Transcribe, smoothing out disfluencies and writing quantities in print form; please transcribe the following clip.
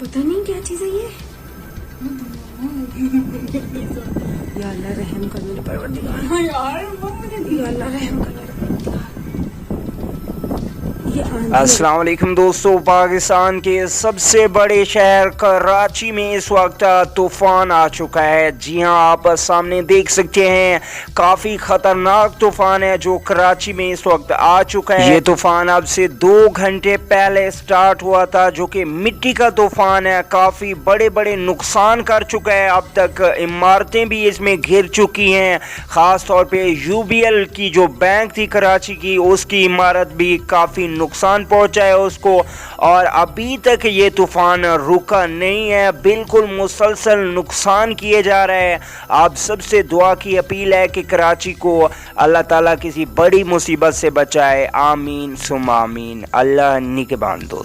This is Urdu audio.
پتہ نہیں کیا چیز ہے یہ. یا اللہ رحم کر میرے پروردگار. یا اللہ رحم کر میرے پروردگار. السلام علیکم دوستو. پاکستان کے سب سے بڑے شہر کراچی میں اس وقت طوفان آ چکا ہے. جی ہاں، آپ سامنے دیکھ سکتے ہیں کافی خطرناک طوفان ہے جو کراچی میں اس وقت آ چکا ہے. یہ طوفان اب سے 2 گھنٹے پہلے سٹارٹ ہوا تھا جو کہ مٹی کا طوفان ہے. کافی بڑے بڑے نقصان کر چکا ہے. اب تک عمارتیں بھی اس میں گر چکی ہیں. خاص طور پہ UBL کی جو بینک تھی کراچی کی، اس کی عمارت بھی کافی نقصان پہنچا ہے اس کو. اور ابھی تک یہ طوفان رکا نہیں ہے، بالکل مسلسل نقصان کیے جا رہے ہیں. آپ سب سے دعا کی اپیل ہے کہ کراچی کو اللہ تعالیٰ کسی بڑی مصیبت سے بچائے. آمین ثم آمین. اللہ نگہبان دوست.